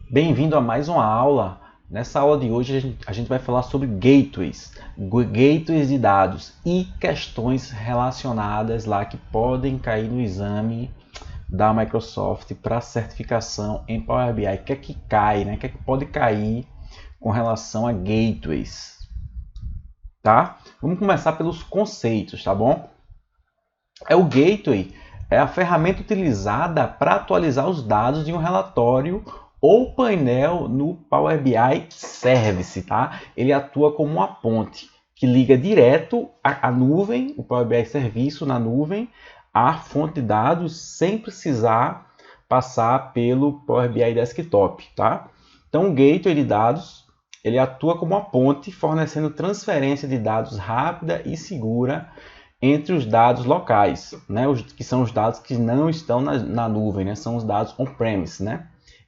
Bem-vindo a mais uma aula. Nessa aula de hoje a gente vai falar sobre gateways, gateways de dados e questões relacionadas lá que podem cair no exame da Microsoft para certificação em Power BI. O que é que cai, né? O que é que pode cair com relação a gateways, tá? Vamos começar pelos conceitos, tá bom? O gateway é a ferramenta utilizada para atualizar os dados de um relatório ou painel no Power BI Service, tá? Ele atua como uma ponte que liga direto a nuvem, o Power BI Serviço na nuvem, à fonte de dados sem precisar passar pelo Power BI Desktop, tá? Então, o gateway de dados, ele atua como uma ponte, fornecendo transferência de dados rápida e segura entre os dados locais, né? Que são os dados que não estão na nuvem, né? São os dados on-premise, né?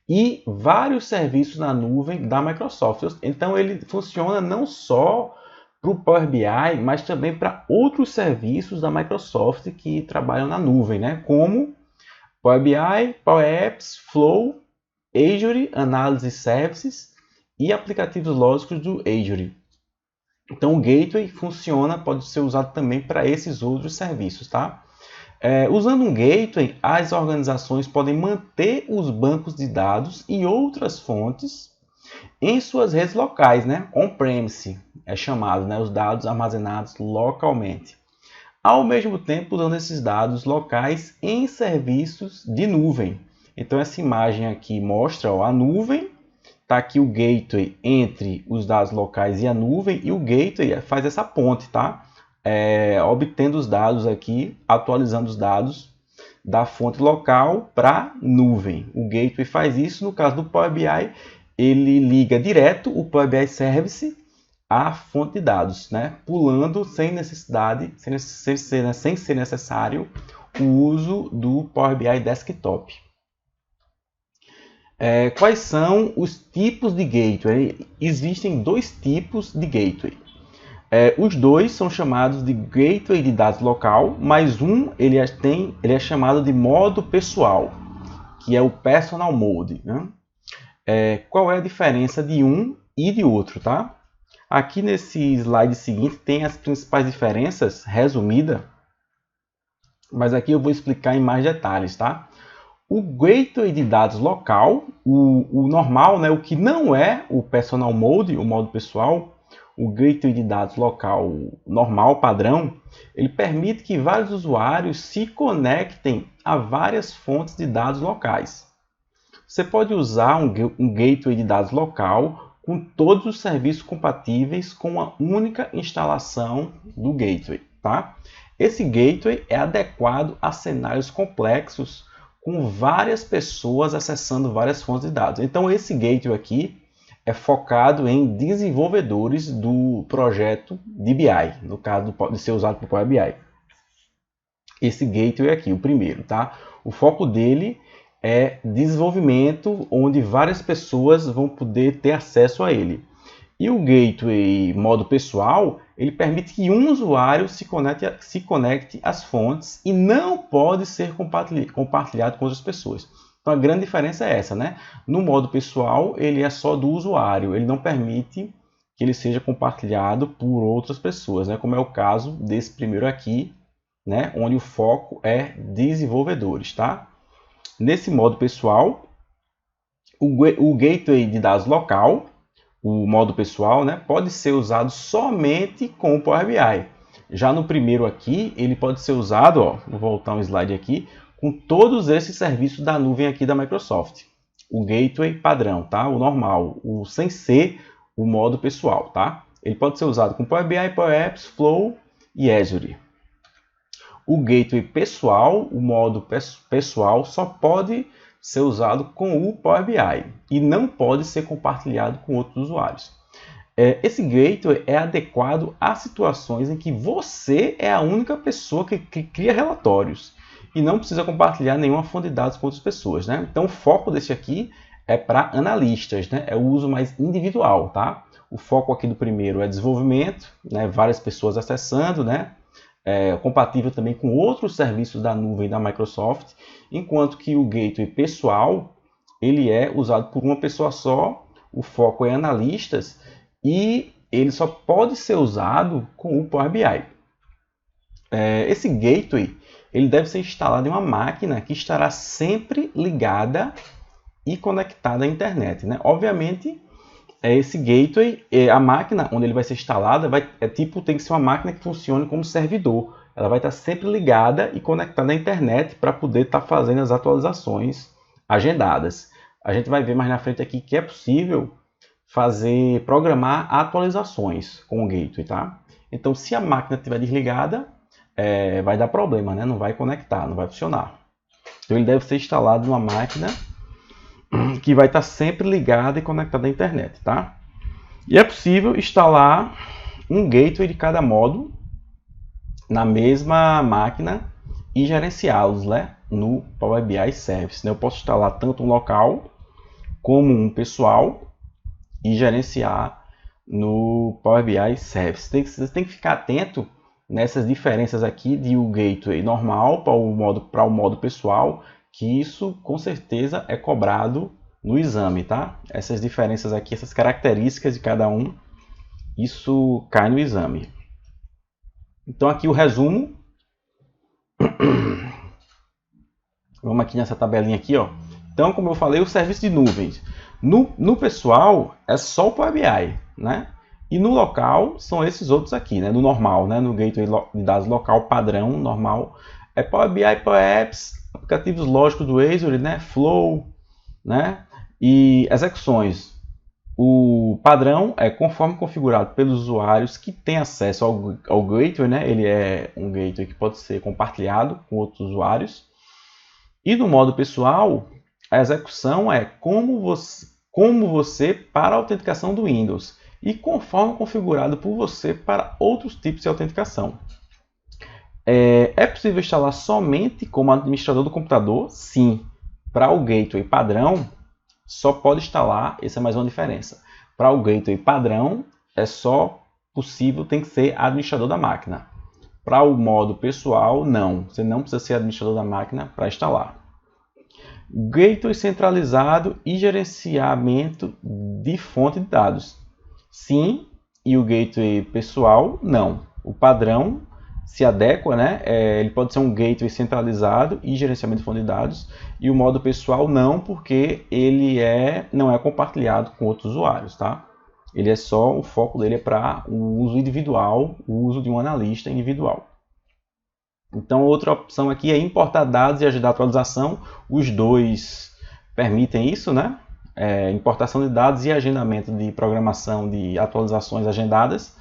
E vários serviços na nuvem da Microsoft. Então ele funciona não só para o Power BI, mas também para outros serviços da Microsoft que trabalham na nuvem, né? Como Power BI, Power Apps, Flow, Azure, Analysis Services e aplicativos lógicos do Azure. Então o gateway funciona, pode ser usado também para esses outros serviços, tá? Usando um gateway, as organizações podem manter os bancos de dados e outras fontes em suas redes locais, né? On-premise é chamado, né? Os dados armazenados localmente. Ao mesmo tempo, usando esses dados locais em serviços de nuvem. Então essa imagem aqui mostra a nuvem. Está aqui o gateway entre os dados locais e a nuvem, e o gateway faz essa ponte, tá? Obtendo os dados aqui, atualizando os dados da fonte local para nuvem. O gateway faz isso. No caso do Power BI, ele liga direto o Power BI Service à fonte de dados, né? Pulando sem necessidade, sem ser necessário o uso do Power BI Desktop. Quais são os tipos de gateway? Existem dois tipos de gateway. Os dois são chamados de gateway de dados local, mas ele é chamado de modo pessoal, que é o personal mode, né? Qual é a diferença de um e de outro, tá? Aqui nesse slide seguinte tem as principais diferenças resumidas, mas aqui eu vou explicar em mais detalhes, tá? O gateway de dados local, o normal, né, o que não é o personal mode, o modo pessoal, o gateway de dados local normal, padrão, ele permite que vários usuários se conectem a várias fontes de dados locais. Você pode usar um gateway de dados local com todos os serviços compatíveis com uma única instalação do gateway, tá? Esse gateway é adequado a cenários complexos com várias pessoas acessando várias fontes de dados. Então esse gateway aqui é focado em desenvolvedores do projeto de BI, no caso de ser usado para o Power BI. Esse gateway aqui, o primeiro, tá? O foco dele é desenvolvimento, onde várias pessoas vão poder ter acesso a ele. E o gateway modo pessoal, ele permite que um usuário se conecte às fontes e não pode ser compartilhado com outras pessoas. Então a grande diferença é essa, né? No modo pessoal, ele é só do usuário, ele não permite que ele seja compartilhado por outras pessoas, né? Como é o caso desse primeiro aqui, né? Onde o foco é desenvolvedores, tá? Nesse modo pessoal, o gateway de dados local, o modo pessoal, né, pode ser usado somente com o Power BI. Já no primeiro aqui, ele pode ser usado, ó, vou voltar um slide aqui, com todos esses serviços da nuvem aqui da Microsoft. O gateway padrão, tá? O normal, o sem ser o modo pessoal, tá? Ele pode ser usado com Power BI, Power Apps, Flow e Azure. O gateway pessoal, o modo pessoal, só pode ser usado com o Power BI e não pode ser compartilhado com outros usuários. Esse gateway é adequado a situações em que você é a única pessoa que cria relatórios e não precisa compartilhar nenhuma fonte de dados com outras pessoas, né? Então o foco desse aqui é para analistas, né? É o uso mais individual, tá? O foco aqui do primeiro é desenvolvimento, né? Várias pessoas acessando, né? Compatível também com outros serviços da nuvem da Microsoft, enquanto que o gateway pessoal ele é usado por uma pessoa só, o foco é analistas, e ele só pode ser usado com o Power BI. Esse gateway ele deve ser instalado em uma máquina que estará sempre ligada e conectada à internet, né? Obviamente, esse gateway, a máquina onde ele vai ser instalada, tem que ser uma máquina que funcione como servidor. Ela vai estar sempre ligada e conectada à internet para poder estar fazendo as atualizações agendadas. A gente vai ver mais na frente aqui que é possível programar atualizações com o gateway, tá? Então, se a máquina estiver desligada, vai dar problema, né? Não vai conectar, não vai funcionar. Então, ele deve ser instalado numa máquina que vai estar sempre ligada e conectada à internet, tá? E é possível instalar um gateway de cada módulo na mesma máquina e gerenciá-los, né, no Power BI Service. Eu posso instalar tanto um local como um pessoal e gerenciar no Power BI Service. Você tem que ficar atento nessas diferenças aqui de o gateway normal para o modo pessoal, que isso com certeza é cobrado no exame, tá? Essas diferenças aqui, essas características de cada um, isso cai no exame. Então aqui o resumo. Vamos aqui nessa tabelinha aqui, ó. Então, como eu falei, o serviço de nuvens. No pessoal é só o Power BI, né? E no local são esses outros aqui, né? No normal, né? No gateway de dados local padrão normal é Power BI, Power Apps, aplicativos lógicos do Azure, né? Flow, né? E execuções. O padrão é conforme configurado pelos usuários que têm acesso ao gateway, né? Ele é um gateway que pode ser compartilhado com outros usuários. E no modo pessoal, a execução é como você para a autenticação do Windows e conforme configurado por você para outros tipos de autenticação. É possível instalar somente como administrador do computador? Sim. Para o gateway padrão, só pode instalar, essa é mais uma diferença. Para o gateway padrão, é só possível, tem que ser administrador da máquina. Para o modo pessoal, não. Você não precisa ser administrador da máquina para instalar. Gateway centralizado e gerenciamento de fonte de dados. Sim, e o gateway pessoal, não. O padrão se adequa, né? Ele pode ser um gateway centralizado e gerenciamento de fonte de dados, e o modo pessoal não, porque ele não é compartilhado com outros usuários, tá? Ele é só, o foco dele é para o uso individual, o uso de um analista individual. Então, outra opção aqui é importar dados e agendar atualização. Os dois permitem isso, né? Importação de dados e agendamento de programação de atualizações agendadas.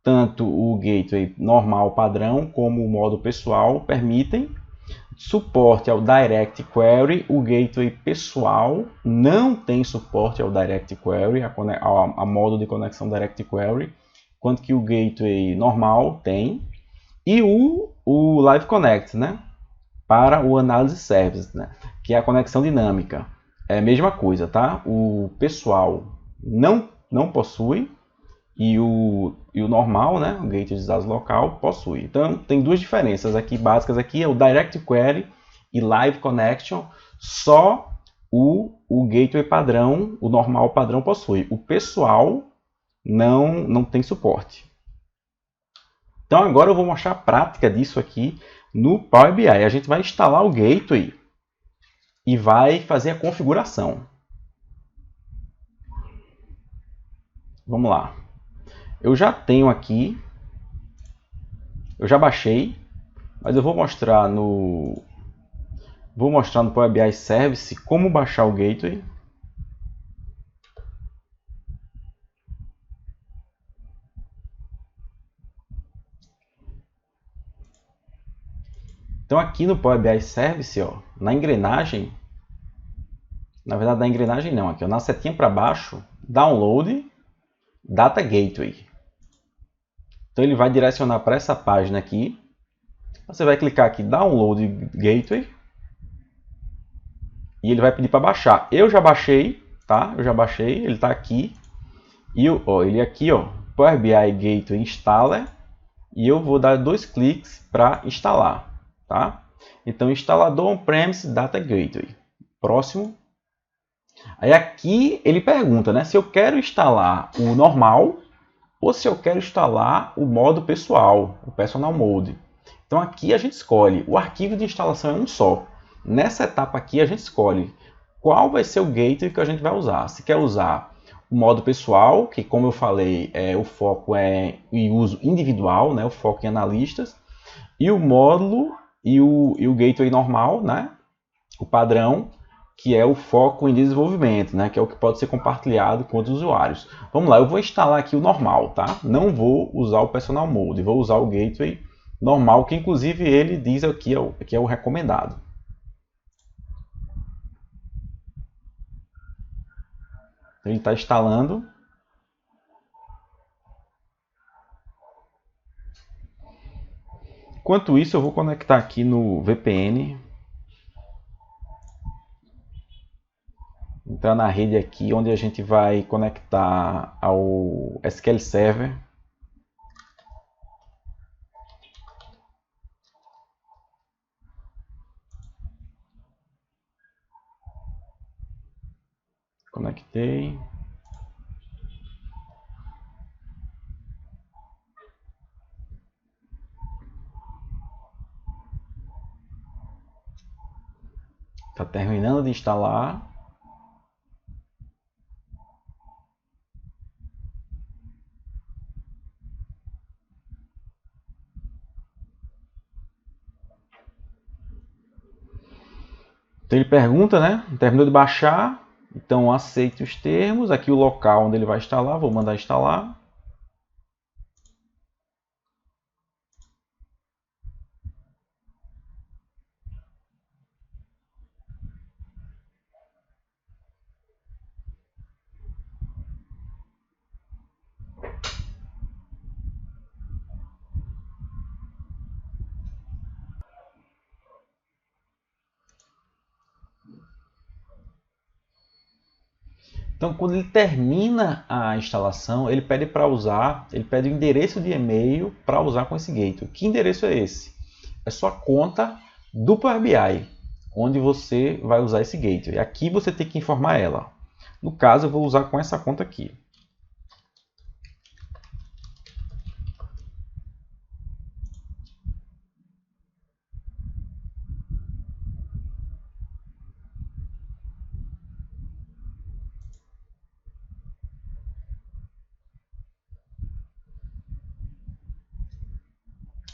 Tanto o gateway normal padrão como o modo pessoal permitem. Suporte ao Direct Query. O gateway pessoal não tem suporte ao Direct Query, a modo de conexão Direct Query, enquanto que o gateway normal tem. E o Live Connect, né? Para o Analysis Service, né? Que é a conexão dinâmica. É a mesma coisa, tá? O pessoal não possui e o normal, né? O gateway de dados local possui. Então, tem duas diferenças aqui básicas aqui, é o Direct Query e Live Connection. Só o gateway padrão, o normal padrão possui. O pessoal não tem suporte. Então agora eu vou mostrar a prática disso aqui no Power BI. A gente vai instalar o gateway e vai fazer a configuração. Vamos lá. Eu já tenho aqui, eu já baixei, mas eu vou mostrar no Power BI Service como baixar o gateway. Então aqui no Power BI Service, ó, na engrenagem, na verdade na engrenagem não, aqui ó, na setinha para baixo, Download Data Gateway. Então ele vai direcionar para essa página aqui. Você vai clicar aqui Download Gateway e ele vai pedir para baixar. Eu já baixei, tá? Eu já baixei, ele está aqui. E ele aqui, ó, Power BI Gateway Installer, e eu vou dar 2 cliques para instalar. Tá? Então, instalador on-premise Data Gateway. Próximo. Aí aqui ele pergunta, né, se eu quero instalar o normal ou se eu quero instalar o modo pessoal, o Personal Mode. Então aqui a gente escolhe, o arquivo de instalação é um só. Nessa etapa aqui a gente escolhe qual vai ser o gateway que a gente vai usar. Se quer usar o modo pessoal, que como eu falei, o foco é em uso individual, né, o foco em analistas, e o módulo e o gateway normal, né, o padrão, que é o foco em desenvolvimento, né, que é o que pode ser compartilhado com outros usuários. Vamos lá, eu vou instalar aqui o normal, tá? Não vou usar o Personal Mode, vou usar o gateway normal, que inclusive ele diz aqui que é o recomendado. Ele está instalando. Enquanto isso, eu vou conectar aqui no VPN. Entrar na rede aqui, onde a gente vai conectar ao SQL Server. Conectei. Está terminando de instalar. Então ele pergunta, né? Terminou de baixar. Então aceite os termos. Aqui o local onde ele vai instalar. Vou mandar instalar. Então, quando ele termina a instalação, ele pede para usar, ele pede o endereço de e-mail para usar com esse gateway. Que endereço é esse? É sua conta do Power BI, onde você vai usar esse gateway. Aqui você tem que informar ela. No caso, eu vou usar com essa conta aqui.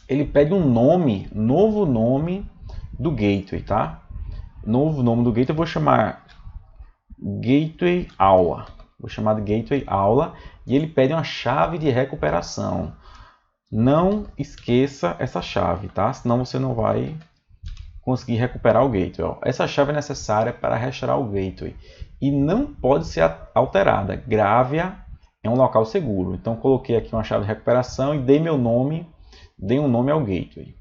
Ele pede um nome, novo nome do gateway, tá? Novo nome do gateway eu vou chamar Gateway Aula. Vou chamar de Gateway Aula e ele pede uma chave de recuperação. Não esqueça essa chave, tá? Senão você não vai conseguir recuperar o gateway. Ó. Essa chave é necessária para restaurar o gateway e não pode ser alterada. Grave-a em um local seguro. Então coloquei aqui uma chave de recuperação e dei meu nome, dei um nome ao gateway.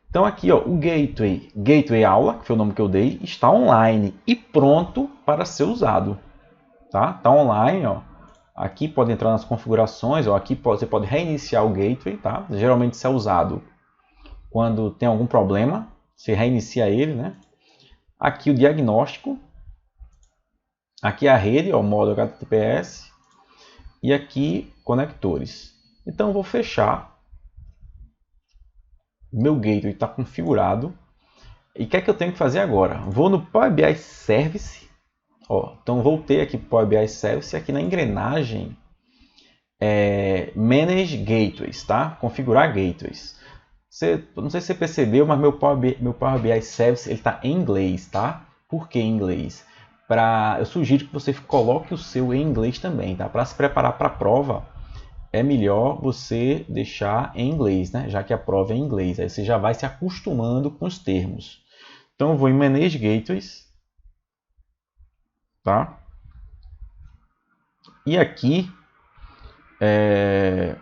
Então aqui, ó, o Gateway Aula, que foi o nome que eu dei, está online e pronto para ser usado. Tá? Tá online, ó. Aqui pode entrar nas configurações, ó. Aqui você pode reiniciar o Gateway, tá? Geralmente isso é usado quando tem algum problema, você reinicia ele, né? Aqui o diagnóstico, aqui a rede, ó, o modo HTTPS e aqui conectores. Então eu vou fechar. Meu gateway está configurado. E o que é que eu tenho que fazer agora? Vou no Power BI Service. Ó, então voltei aqui para o Power BI Service. Aqui na engrenagem, Manage Gateways, tá? Configurar gateways. Não sei se você percebeu, mas meu Power BI Service está em inglês, tá? Por que em inglês? Eu sugiro que você coloque o seu em inglês também, tá? Para se preparar para a prova, é melhor você deixar em inglês, né? Já que a prova é em inglês. Aí você já vai se acostumando com os termos. Então eu vou em Manage Gateways, tá? E aqui ele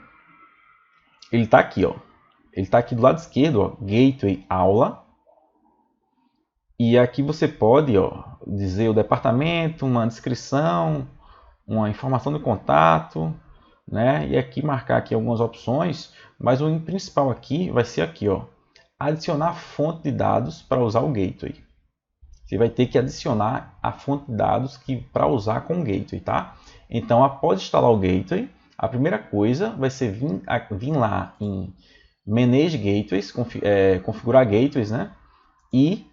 está aqui, ó. Ele está aqui do lado esquerdo, ó, Gateway Aula. E aqui você pode, ó, dizer o departamento, uma descrição, uma informação de contato, né? E aqui marcar aqui algumas opções, mas o principal aqui vai ser aqui, ó, adicionar fonte de dados para usar o gateway. Você vai ter que adicionar a fonte de dados para usar com o gateway, tá? Então, após instalar o gateway, a primeira coisa vai ser vir lá em Manage Gateways, configurar gateways, né? E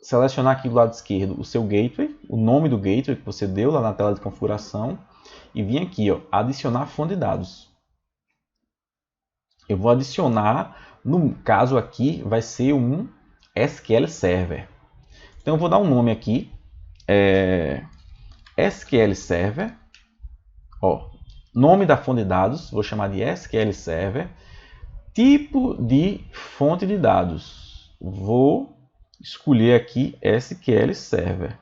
selecionar aqui do lado esquerdo o seu gateway, o nome do gateway que você deu lá na tela de configuração, e vir aqui, ó, adicionar fonte de dados. Eu vou adicionar, no caso aqui, vai ser um SQL Server. Então eu vou dar um nome aqui, SQL Server, ó, nome da fonte de dados, vou chamar de SQL Server, tipo de fonte de dados, vou escolher aqui SQL Server,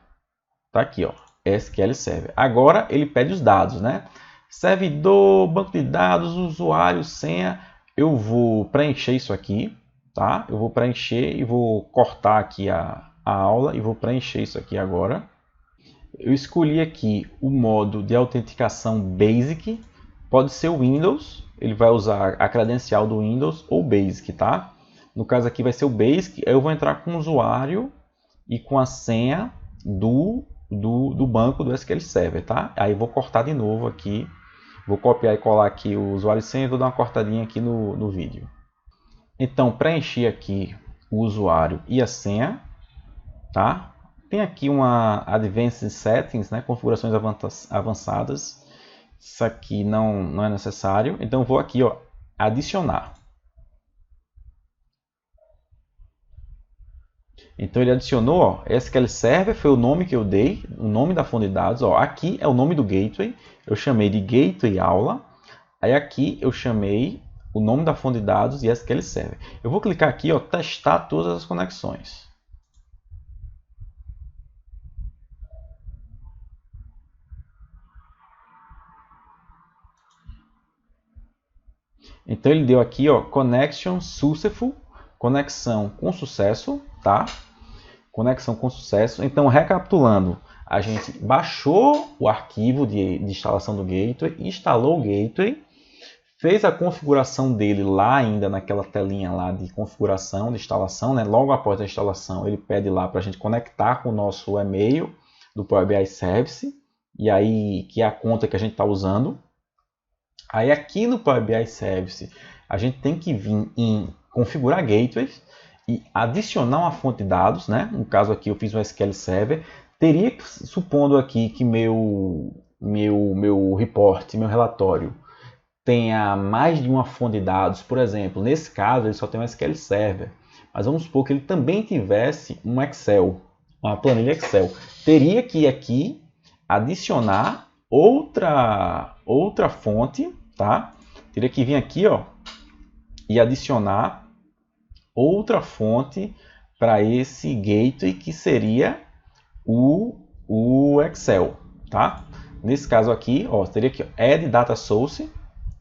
tá aqui, ó, SQL Server. Agora ele pede os dados, né? Servidor, banco de dados, usuário, senha, eu vou preencher isso aqui, tá? Eu vou preencher e vou cortar aqui a aula e vou preencher isso aqui agora. Eu escolhi aqui o modo de autenticação Basic, pode ser o Windows, ele vai usar a credencial do Windows ou Basic, tá? No caso aqui vai ser o Basic, eu vou entrar com o usuário e com a senha do banco do SQL Server, tá? Aí vou cortar de novo aqui, vou copiar e colar aqui o usuário e senha e vou dar uma cortadinha aqui no vídeo. Então, preenchi aqui o usuário e a senha, tá? Tem aqui uma Advanced Settings, né? Configurações avançadas. Isso aqui não é necessário. Então, vou aqui, ó, adicionar. Então, ele adicionou, ó, SQL Server foi o nome que eu dei, o nome da fonte de dados. Ó, aqui é o nome do gateway, eu chamei de Gateway Aula. Aí aqui eu chamei o nome da fonte de dados e SQL Server. Eu vou clicar aqui, ó, testar todas as conexões. Então ele deu aqui, ó, Connection Successful, conexão com sucesso, tá? Conexão com sucesso. Então, recapitulando, a gente baixou o arquivo de instalação do gateway, instalou o gateway, fez a configuração dele lá ainda naquela telinha lá de configuração, de instalação, né? Logo após a instalação, ele pede lá para a gente conectar com o nosso e-mail do Power BI Service, e aí que é a conta que a gente está usando. Aí aqui no Power BI Service, a gente tem que vir em configurar gateways e adicionar uma fonte de dados, né? No caso aqui eu fiz um SQL Server. Teria que, supondo aqui que meu report, meu relatório, tenha mais de uma fonte de dados, por exemplo, nesse caso ele só tem um SQL Server, mas vamos supor que ele também tivesse um Excel, uma planilha Excel. Teria que aqui adicionar outra fonte, tá? Teria que vir aqui, ó, e adicionar outra fonte para esse gateway que seria o Excel, tá? Nesse caso aqui, ó, teria que add data source,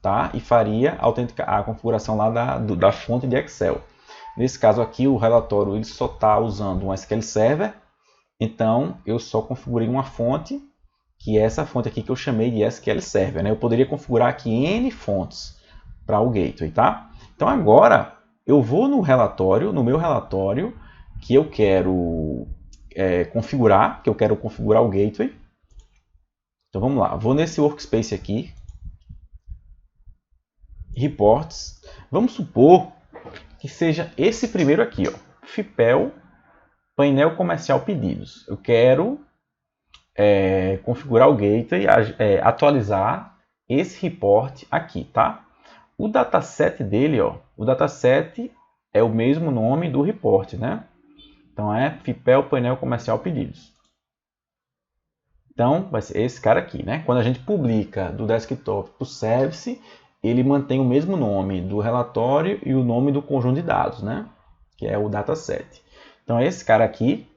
tá? E faria a configuração lá da fonte de Excel. Nesse caso aqui, o relatório ele só está usando um SQL Server, então eu só configurei uma fonte, que é essa fonte aqui que eu chamei de SQL Server, né? Eu poderia configurar aqui N fontes para o gateway, tá? Então agora eu vou no meu relatório, que eu quero configurar, que eu quero configurar o gateway. Então vamos lá, vou nesse workspace aqui, reports. Vamos supor que seja esse primeiro aqui, ó, FIPEL, painel comercial pedidos. Eu quero configurar o gateway, atualizar esse report aqui, tá? O dataset dele, ó, o dataset é o mesmo nome do report, né? Então é FIPEL painel comercial pedidos. Então vai ser esse cara aqui, né? Quando a gente publica do desktop para o service, ele mantém o mesmo nome do relatório e o nome do conjunto de dados, né? Que é o dataset. Então é esse cara aqui.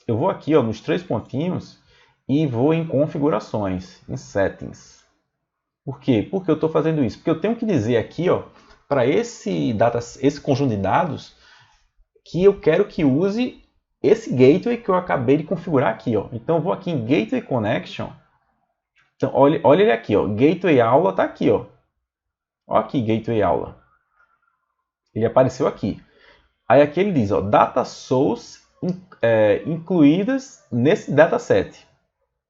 Eu vou aqui, ó, nos três pontinhos e vou em configurações, em settings. Por quê? Porque eu estou fazendo isso? Porque eu tenho que dizer aqui, ó, para esse conjunto de dados que eu quero que use esse gateway que eu acabei de configurar aqui, ó. Então eu vou aqui em Gateway Connection. Então olha ele aqui, ó. Gateway aula está aqui, ó. Olha aqui, Gateway aula. Ele apareceu aqui. Aí aqui ele diz, ó, data source incluídas nesse dataset.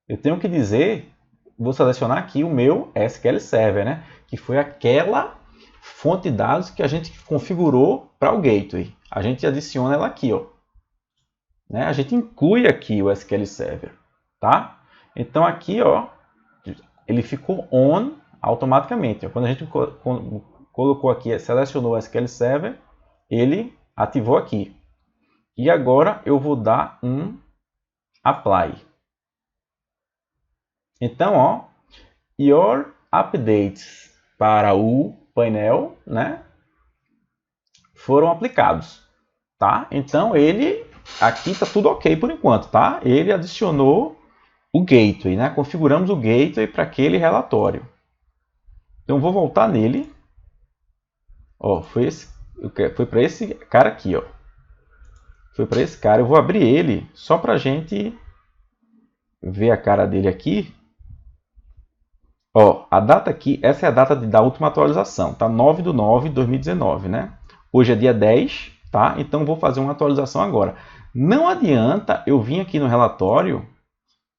Eu tenho que dizer, vou selecionar aqui o meu SQL Server, né? Que foi aquela fonte de dados que a gente configurou para o gateway. A gente adiciona ela aqui, ó. Né? A gente inclui aqui o SQL Server, tá? Então aqui, ó, ele ficou on automaticamente. Ó. Quando a gente colocou aqui, selecionou o SQL Server, ele ativou aqui. E agora eu vou dar um apply. Então, ó, your updates para o painel, né, foram aplicados, tá? Então ele aqui tá tudo ok por enquanto, tá? Ele adicionou o gateway, né? Configuramos o gateway para aquele relatório. Então vou voltar nele. Ó, foi para esse cara aqui, ó. Foi para esse cara. Eu vou abrir ele só para a gente ver a cara dele aqui. Ó, a data aqui, essa é a data da última atualização, tá? 9/9/2019, né? Hoje é dia 10, tá? Então vou fazer uma atualização agora. Não adianta eu vir aqui no relatório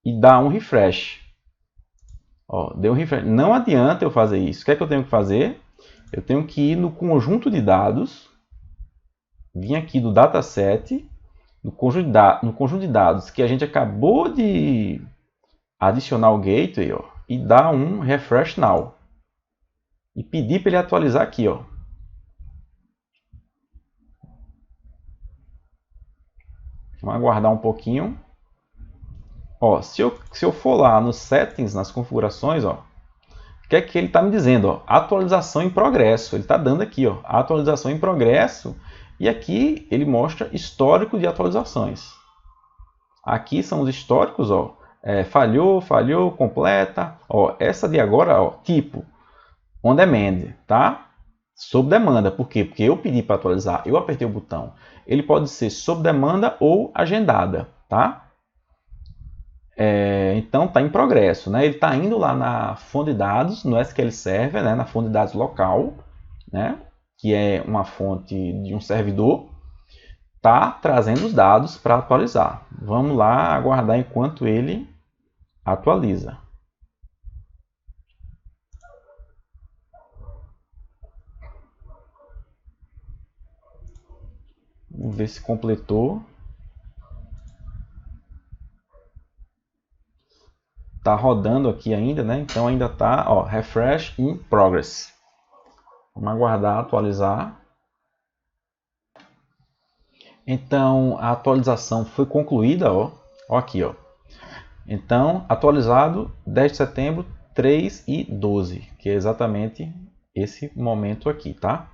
e dar um refresh. Ó, deu um refresh. Não adianta eu fazer isso. O que é que eu tenho que fazer? Eu tenho que ir no conjunto de dados, vir aqui do dataset, no conjunto de dados que a gente acabou de adicionar o gateway, ó, e dar um refresh now. E pedir para ele atualizar aqui, ó. Vamos aguardar um pouquinho. Ó, se eu for lá nos settings, nas configurações, ó, o que é que ele está me dizendo? Ó? Atualização em progresso. Ele está dando aqui, ó, atualização em progresso. E aqui ele mostra histórico de atualizações. Aqui são os históricos, ó. Falhou, completa. Ó, essa de agora, ó, tipo on demand, tá? Sob demanda. Por quê? Porque eu pedi para atualizar, eu apertei o botão. Ele pode ser sob demanda ou agendada, tá? Então está em progresso, né? Ele está indo lá na fonte de dados, no SQL Server, né? Na fonte de dados local, né? Que é uma fonte de um servidor, está trazendo os dados para atualizar. Vamos lá aguardar enquanto ele atualiza. Vamos ver se completou. Está rodando aqui ainda, né? Então ainda está, ó, refresh in progress. Vamos aguardar atualizar. Então a atualização foi concluída, ó. Ó aqui, ó. Então atualizado 10 de setembro, 3 e 12, que é exatamente esse momento aqui, tá?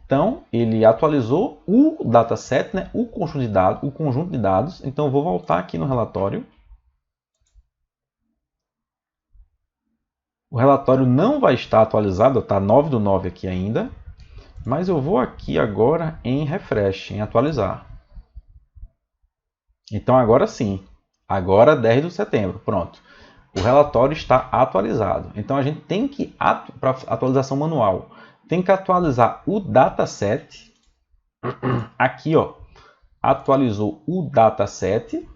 Então ele atualizou o dataset, né? O conjunto de dados. Então eu vou voltar aqui no relatório. O relatório não vai estar atualizado, está 9/9 aqui ainda, mas eu vou aqui agora em refresh, em atualizar. Então agora sim, agora 10 de setembro, pronto. O relatório está atualizado. Então a gente tem que, para atualização manual, tem que atualizar o dataset. Aqui, ó, atualizou o dataset.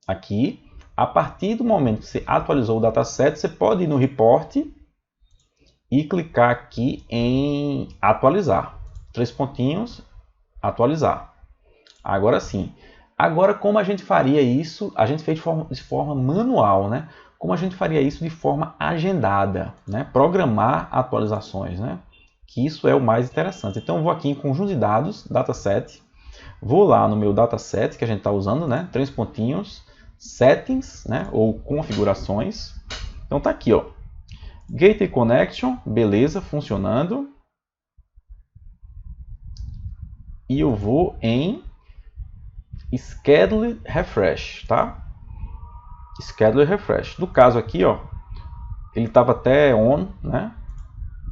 Aqui. A partir do momento que você atualizou o dataset, você pode ir no report e clicar aqui em atualizar. 3 pontinhos, atualizar. Agora sim. Agora, como a gente faria isso? A gente fez de forma manual, né? Como a gente faria isso de forma agendada, né? Programar atualizações, né? Que isso é o mais interessante. Então, eu vou aqui em conjunto de dados, dataset. Vou lá no meu dataset que a gente está usando, né? 3 pontinhos. Settings, né, ou configurações. Então tá aqui, ó. Gateway Connection, beleza, funcionando. E eu vou em Schedule Refresh, tá? Schedule Refresh. No caso aqui, ó, ele estava até on, né?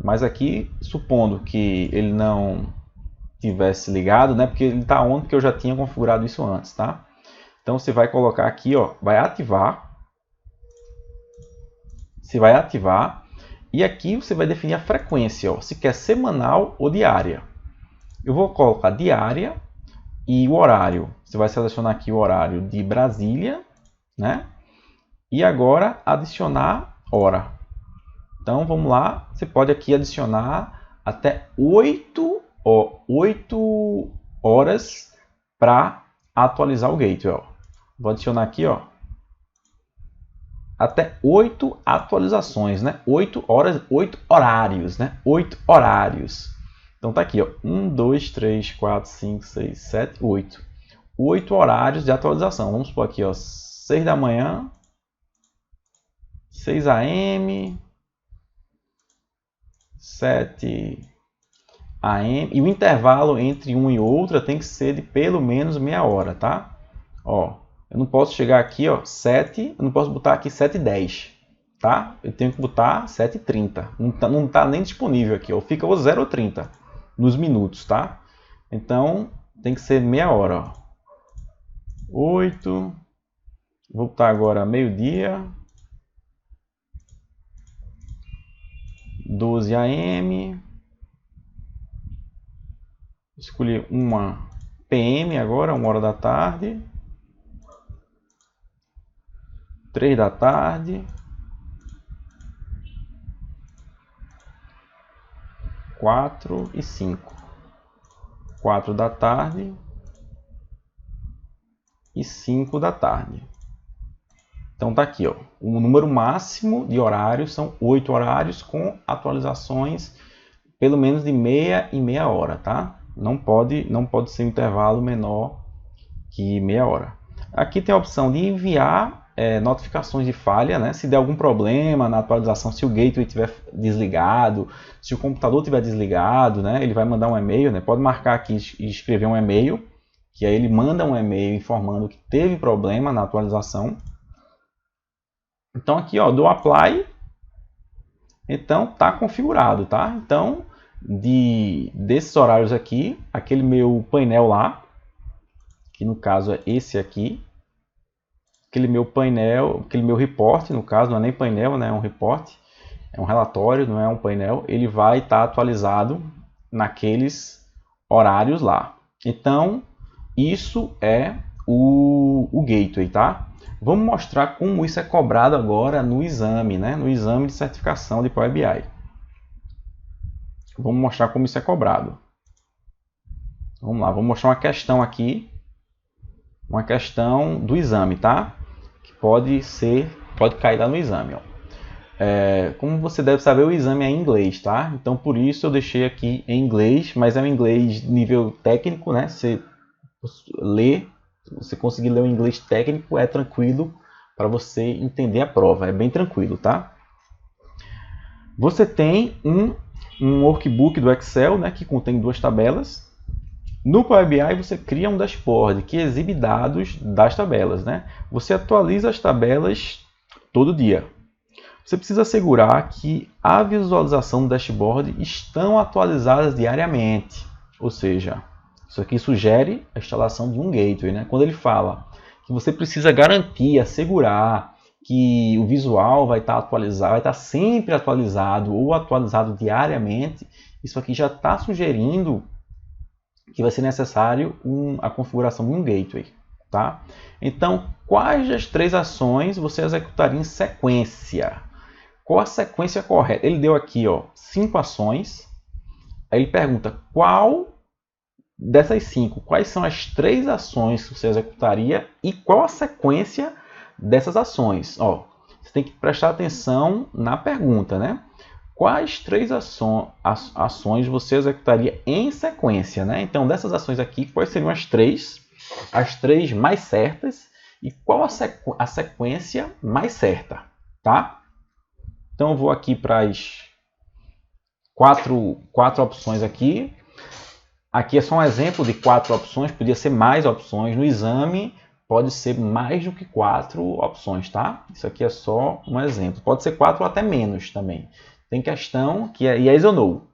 Mas aqui, supondo que ele não tivesse ligado, né? Porque ele está on, porque eu já tinha configurado isso antes, tá? Então você vai colocar aqui, ó, vai ativar. Você vai ativar e aqui você vai definir a frequência, ó, se quer semanal ou diária. Eu vou colocar diária e o horário. Você vai selecionar aqui o horário de Brasília, né? E agora adicionar hora. Então vamos lá, você pode aqui adicionar até 8 horas para atualizar o gateway. Ó. Vou adicionar aqui, ó, até 8 atualizações, né? 8 horas, 8 horários, né? 8 horários. Então tá aqui, ó, 1, 2, 3, 4, 5, 6, 7, 8. 8 horários de atualização. Vamos supor aqui, ó, 6 da manhã, 6 AM, 7 AM. E o intervalo entre uma e outra tem que ser de pelo menos meia hora, tá? Ó, eu não posso chegar aqui, ó, 7, eu não posso botar aqui 7h10, tá? Eu tenho que botar 7h30. Não tá nem disponível aqui, ó. Fica o 0 ou 30 nos minutos, tá? Então, tem que ser meia hora, ó. 8, vou botar agora meio-dia, 12 AM, escolhi uma PM agora, 1 hora da tarde, 3 da tarde, 4 e 5, 4 da tarde e 5 da tarde. Então tá aqui, ó, o número máximo de horários são 8 horários com atualizações pelo menos de meia e meia hora, tá? Não pode ser um intervalo menor que meia hora. Aqui tem a opção de enviar notificações de falha, né? Se der algum problema na atualização, se o gateway estiver desligado, se o computador estiver desligado, né? Ele vai mandar um e-mail, né? Pode marcar aqui e escrever um e-mail, que aí ele manda um e-mail informando que teve problema na atualização. Então aqui, ó, do apply, então tá configurado, tá? Então, desses horários aqui, aquele meu painel lá, que no caso é esse aqui, aquele meu painel, aquele meu report, no caso não é nem painel, né? É um report, é um relatório, não é um painel, ele vai estar atualizado naqueles horários lá. Então, isso é o gateway, tá? Vamos mostrar como isso é cobrado agora no exame, né? No exame de certificação de Power BI. Vamos mostrar como isso é cobrado. Vamos lá, vou mostrar uma questão aqui, uma questão do exame, tá? Que pode cair lá no exame, ó. Como você deve saber, o exame é em inglês, tá? Então por isso eu deixei aqui em inglês, mas é um inglês nível técnico, né? Você lê. Se você conseguir ler o inglês técnico, é tranquilo para você entender a prova. É bem tranquilo, tá? Você tem um workbook do Excel, né, que contém 2 tabelas. No Power BI você cria um dashboard que exibe dados das tabelas, né? Você atualiza as tabelas todo dia. Você precisa assegurar que a visualização do dashboard estão atualizadas diariamente, ou seja, isso aqui sugere a instalação de um gateway, né? Quando ele fala que você precisa garantir, assegurar que o visual vai estar atualizado, vai estar sempre atualizado ou atualizado diariamente, isso aqui já está sugerindo que vai ser necessário a configuração de um gateway, tá? Então, quais das 3 ações você executaria em sequência? Qual a sequência correta? Ele deu aqui, ó, 5 ações. Aí ele pergunta qual dessas 5, quais são as 3 ações que você executaria e qual a sequência dessas ações? Ó, você tem que prestar atenção na pergunta, né? Quais 3 ações você executaria em sequência, né? Então, dessas ações aqui, quais seriam as 3 mais certas e qual a sequência mais certa, tá? Então, eu vou aqui para as 4 opções aqui. Aqui é só um exemplo de 4 opções, podia ser mais opções. No exame pode ser mais do que 4 opções, tá? Isso aqui é só um exemplo. Pode ser 4 ou até menos também. Tem questão que é yes ou no.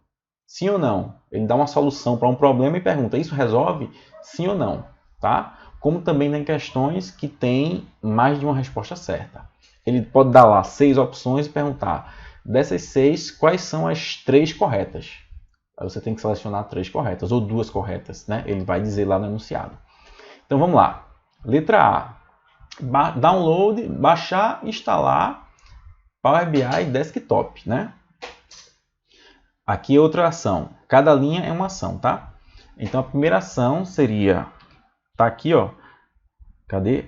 sim ou não. Ele dá uma solução para um problema e pergunta, isso resolve? Sim ou não, tá? Como também tem questões que tem mais de uma resposta certa. Ele pode dar lá 6 opções e perguntar, dessas 6, quais são as 3 corretas? Aí você tem que selecionar 3 corretas, ou 2 corretas, né? Ele vai dizer lá no enunciado. Então vamos lá. Letra A. Download, baixar, instalar Power BI Desktop, né? Aqui é outra ação. Cada linha é uma ação, tá? Então a primeira ação seria, tá aqui, ó. Cadê?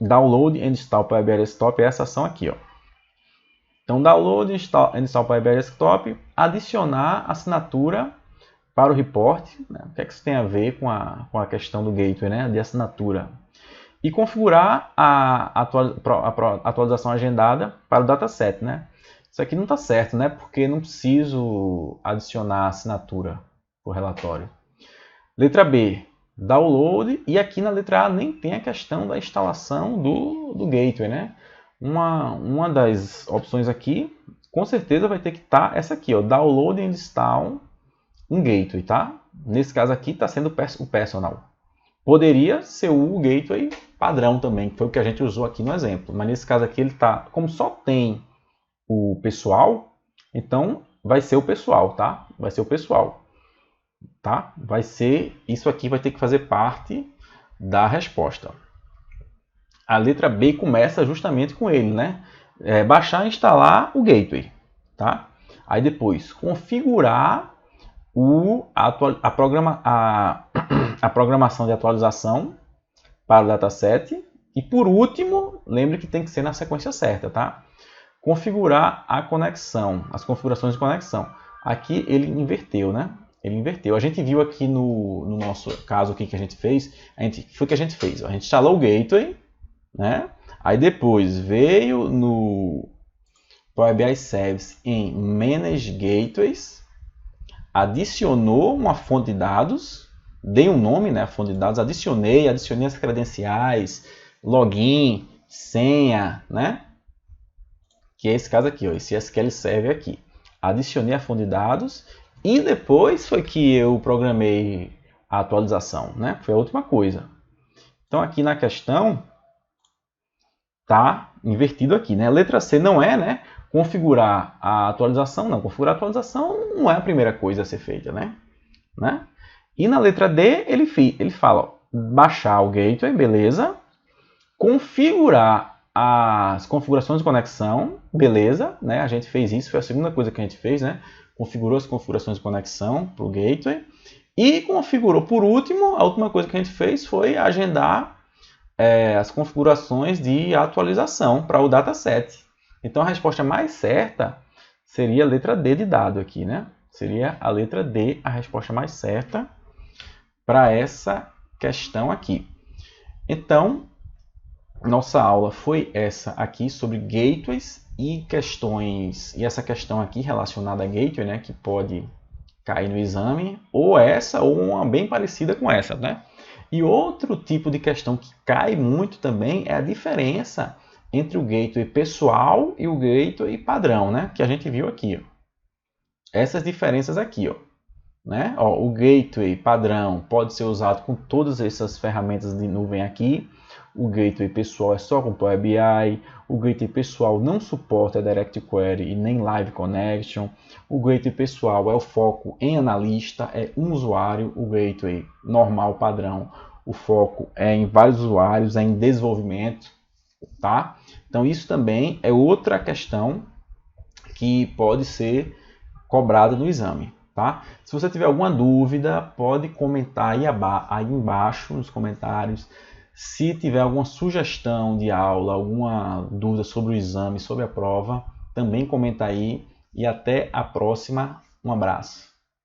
Download and install Power BI Desktop é essa ação aqui, ó. Então download and install Power BI Desktop, adicionar assinatura para o report, né? O que é que isso tem a ver com a questão do gateway, né? De assinatura. E configurar a atualização agendada para o dataset, né? Isso aqui não está certo, né? Porque não preciso adicionar assinatura para o relatório. Letra B, download. E aqui na letra A nem tem a questão da instalação do gateway, né? Uma das opções aqui, com certeza vai ter que estar essa aqui, ó, download and install um gateway, tá? Nesse caso aqui está sendo o personal. Poderia ser o gateway padrão também, que foi o que a gente usou aqui no exemplo. Mas nesse caso aqui ele está, como só tem o pessoal, então vai ser o pessoal, tá? Vai ser o pessoal, tá? Vai ser, isso aqui vai ter que fazer parte da resposta. A letra B começa justamente com ele, né? Baixar e instalar o gateway, tá? Aí depois, configurar a programação de atualização para o dataset. E por último, lembre que tem que ser na sequência certa, tá? Configurar a conexão, as configurações de conexão. Aqui ele inverteu, né? Ele inverteu. A gente viu aqui no nosso caso aqui que a gente fez, foi o que a gente fez. A gente instalou o gateway, né? Aí depois veio no Power BI Service em Manage Gateways, adicionou uma fonte de dados, dei um nome, né, a fonte de dados, adicionei as credenciais, login, senha, né? Que é esse caso aqui, ó, esse SQL Server aqui. Adicionei a fonte de dados e depois foi que eu programei a atualização, né? Foi a última coisa. Então aqui na questão tá invertido aqui, né? A letra C não é, né? Configurar a atualização, não. Configurar a atualização não é a primeira coisa a ser feita, né? E na letra D ele fala, ó, baixar o gateway, beleza. Configurar as configurações de conexão, beleza, né? A gente fez isso, foi a segunda coisa que a gente fez, né? Configurou as configurações de conexão para o gateway. E configurou, por último, a última coisa que a gente fez foi agendar as configurações de atualização para o dataset. Então a resposta mais certa seria a letra D de dado aqui, né? Seria a letra D a resposta mais certa para essa questão aqui. Então, nossa aula foi essa aqui sobre gateways e questões, e essa questão aqui relacionada a gateway, né, que pode cair no exame, ou essa ou uma bem parecida com essa, né? E outro tipo de questão que cai muito também é a diferença entre o gateway pessoal e o gateway padrão, né? Que a gente viu aqui, ó. Essas diferenças aqui, ó, né? Ó, o gateway padrão pode ser usado com todas essas ferramentas de nuvem aqui. O gateway pessoal é só com Power BI. O gateway pessoal não suporta Direct Query e nem Live Connection. O gateway pessoal é o foco em analista, é um usuário. O gateway normal padrão, o foco é em vários usuários, é em desenvolvimento, tá? Então isso também é outra questão que pode ser cobrada no exame, tá? Se você tiver alguma dúvida, pode comentar aí embaixo nos comentários. Se tiver alguma sugestão de aula, alguma dúvida sobre o exame, sobre a prova, também comenta aí. E até a próxima. Um abraço.